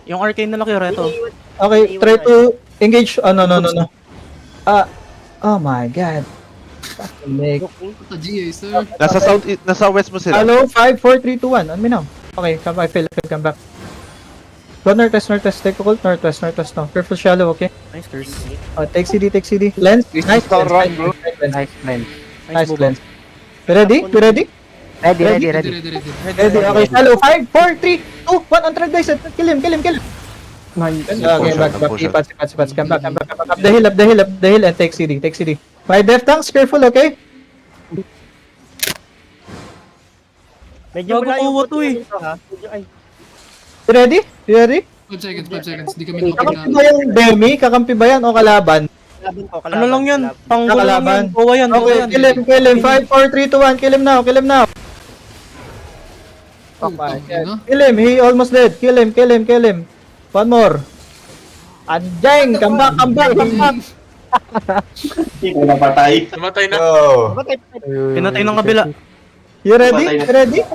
Yung arcane na laki, Reto. Okay, try to engage. Oh, no. Oh my god. Fucking Puta GA, sir. Nasa west mo sila. Hello, 5, 4, 3, 2, 1. On me now. Okay, come back. I feel come back. Go northwest. Take a ult. Northwest now. Careful shallow, okay? Nice, curse. Take CD. Lens. Nice lens. Nice lens. Nice lens. You ready? Ready. Ready. Ready, okay. Shallow. 5, 4, 3, 2, 1. On track, guys. Kill him. Okay, back. Pats. Come back. Up the hill, and take CD. My death tanks, careful, okay? Medyo Gago wala yung kuwa to eh. dito, ha? Ay, You ready? 5 seconds. Di kami Kakampi nakapag ba yung Demi? Kakampi ba yan o kalaban? kalaban ko, Ano lang yan? kalaban. Panggulo lang yan. Kalaban. Bawa yan, bawa Okay, yan. kill him. 5, 4, 3, 2, 1. Kill him now. Kill him. He almost dead. Kill him. One more. Anjing, come back. Hindi ko napatay. Namatay na. Oh. Patay. Pinatay ng kabila. You ready? Ready.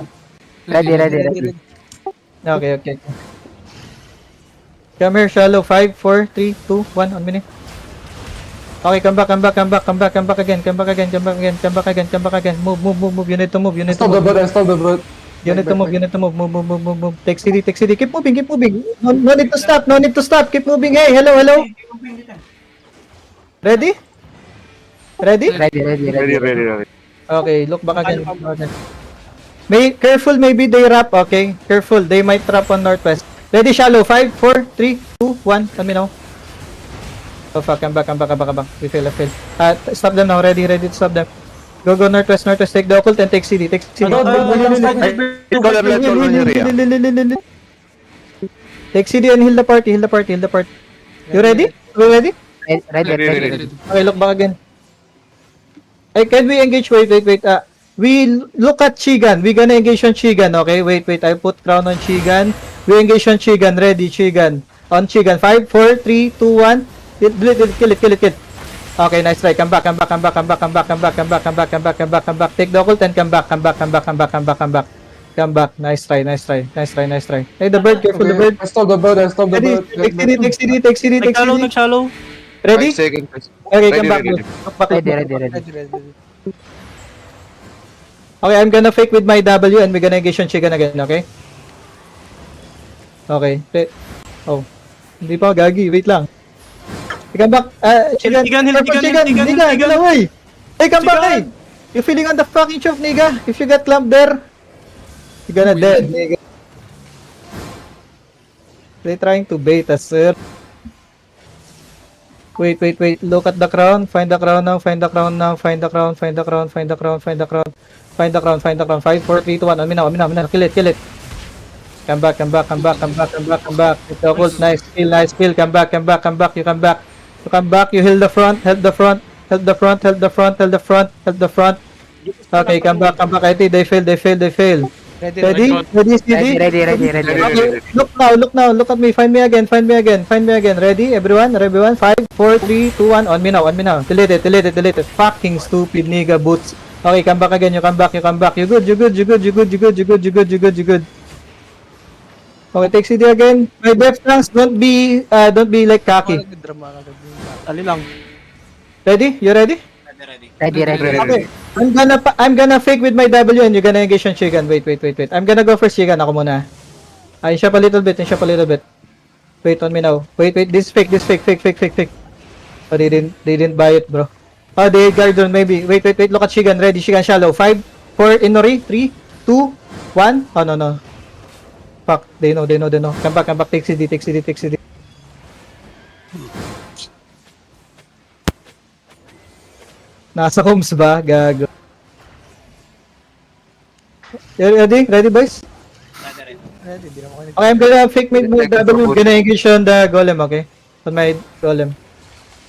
Okay. Come here, shallow. 5, 4, 3, 2, 1. 1 minute. Okay, come back again. Move. You need to move. Stop the boat. You need to move. Move. Take CD. Keep moving. No need to stop. Keep moving. Hey, hello. Ready? Ready. Okay, look back again. Careful, maybe they wrap. Okay, careful. They might trap on northwest. Ready, shallow. 5, 4, 3, 2, 1. Let me know. Oh fuck, come back. We fail. Stop them now. Ready to stop them. Go northwest. Take the occult and take CD. Take CD and heal the party. You ready? Ready. Okay, look back again. Hey, can we engage? Wait. We look at Chigan. We gonna engage on Chigan, okay? Wait. I put crown on Chigan. We engage on Chigan. Ready, Chigan. On Chigan. 5, 4, 3, 2, 1. Kill it. Okay, nice try. Come back. Take the occult and come back. Come back. Nice try. Hey, the bird. Careful, the bird. I stop the boat. Ready? Take CD. Nag-shallow. Ready? 5 seconds. Okay, come back. Ready. Ready. Okay, I'm gonna fake with my W and we're gonna engage on Chigan again, okay? Okay. Oh. Hindi pa gagi, wait lang. Come back. Chigan. Niga, get away. Hey, come back, hey. You're feeling on the fucking chop, Niga. If you get clamped there, you're gonna dead, Niga. They're trying to bait us, sir. Wait. Look at the crown. Find the crown now. Find the crown. Find the crown. 5, 4, 3, 2, 1. On me now. Kill it. Come back. It's the occult. Nice kill. Come back. You come back. You heal the front. Help the front. Okay, come back. I think they fail. Ready? CD? Ready. Look now. Look at me. Find me again. Ready? Everyone? 5, 4, 3, 2, 1. On me now. Delete it. Fucking stupid nigga boots. Okay, come back again. You come back. You good. Okay, take CD again. My death tanks, don't be like Kaki. Ali lang. Ready? You ready? Ready. Okay. I'm gonna fake with my W and you're gonna engage on Chigan. Wait. I'm gonna go first Chigan. Ako muna. Ayun siya pa little bit. Wait on me now. Wait. This fake. Oh, they didn't buy it, bro. Oh, they guard on maybe. Wait. Look at Chigan. Ready. Chigan shallow. 5, 4, Inori. 3, 2, 1. Oh, no. Fuck. They know. Come back. Take CD. Nasa homes ba? Gago. Ready, boys? Ready, di naman Okay, I'm gonna fake my W. Gonna engage on the golem, okay? On my golem.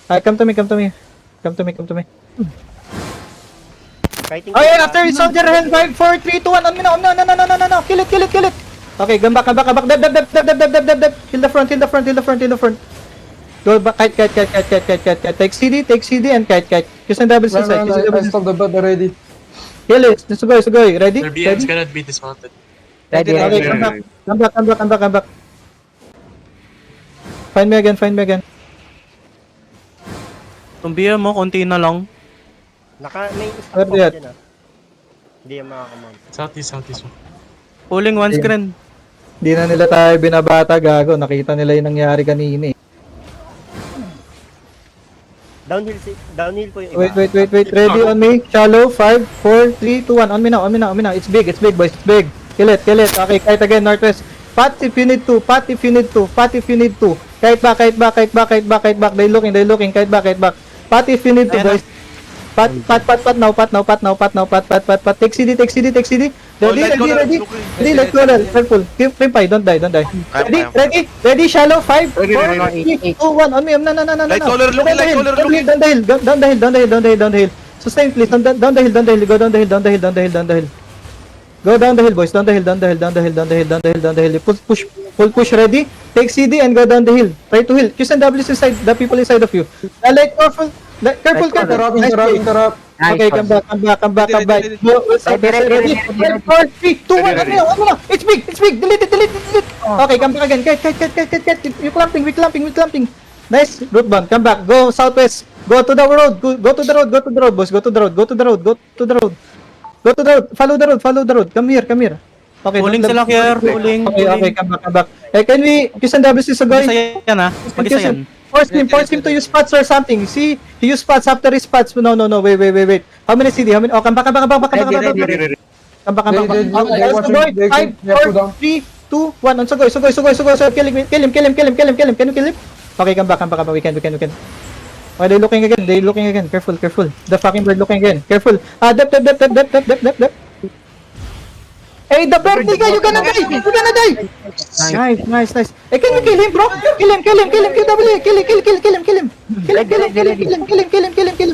Come to me. Fighting. Oh yeah, after soldier hand 5, 4, 3, 2, 1. On me now. No. Kill it. Okay, come back. Dab. Kill the front. Go back, kite. Take CD and kite. Use and double side. I stop the boat already. Kill it. Sugoi. Ready? Their BMs cannot be dismounted. Ready. Okay, come back. Find me again, find me again. Tumbiya mo, konti na lang. May Where stop they at? dyan ah. Hindi yan makakamount. Southeast. Pulling one screen. Di na nila tayo binabata, gago. Nakita nila yung nangyari kanina eh. Downhill po yung iba. Wait. Ready on me. Shallow. 5, 4, 3, 2, 1. On me now. It's big, boys. It's big. Kill it. Okay, kite again, northwest. Pat if you need to. Pat if you need to. Kite back. They looking. Kite back. Pat if you need to, boys. Pat now. Take CD. Ready, let's go. Careful. Keep pie. Don't die. Ready, shallow. 5, 4, 3, 2, 1. On me. No. Light color, looking, light color, looking. Down the hill. Sustain, please. Down the hill. Go down the hill. Go down the hill, boys. Down the hill. Push. Ready? Take CD and go down the hill. Try to heal. Qs and Ws inside. The people inside of you. Light careful. Careful. Interrupt. Okay, come back. Go. Ready? 4, 3, 2, 1. Ano na? It's big. Delete it. Okay, come back again. Kite. You clamping. Nice. Root bomb. Come back. Go southwest. Go to the road. Go to the road, boys. Go to the road. Follow the road. Come here. Okay. Pulling sila here. Pulling. Okay, come back. Can we Qs and Ws is Mag-isa going? yan ha. Mag-isa yan. Force him to use spots or something. See, he use spots after his spots. No. Wait. How many CD? Oh, come back. Come back. Come back. They 5, have to 4, down. 3, 2, 1. On Sugoy. Kill him. Can you kill him? Okay, come back. We can. Okay, they looking again. Careful. The fucking bird looking again. Careful. Dep. Hey, the bird nigga, you gonna die. Nice. Hey, can you kill him, bro? Kill him. Kill him,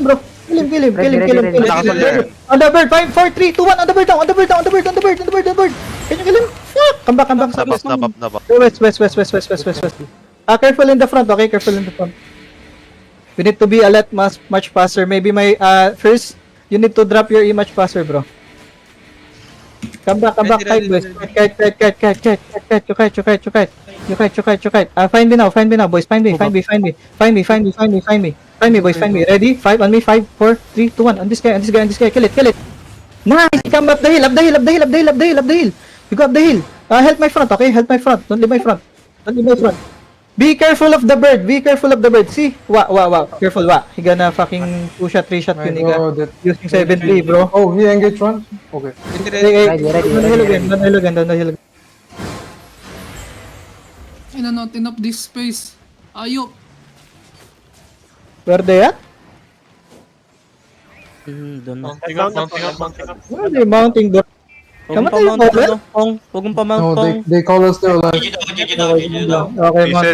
bro. On the bird, 5, 4, 3, 2, 1. On the bird down. Can you kill him? Fuck. Come back. Nabak. West. Careful in the front, okay? We need to be alert much faster. Maybe first, you need to drop your E much faster, bro. Come back, kite, boys. Kite. You kite. Find me now, boys. Find me, boys. Find me. Ready? 5 on me. 5, 4, 3, 2, 1. On this guy. Kill it. Nice. Come up the hill. Up the hill. You go up the hill. Help my front, okay? Don't leave my front. Be careful of the bird. See? Wow. Careful, wa. He gonna fucking 2-shot, 3-shot My yun, nigga. God, that- Using 7-3, bro. Oh, he engaged one? Okay. Down the hill again. Not enough this space. Ayok. Where they at? Doon na. Where are they mounting, bro? Huwag mong Kamatay yung pa-mount, bowler? Pong. Huwag mong pa-mount, No, Pong. they call us still alive. Okay, mount.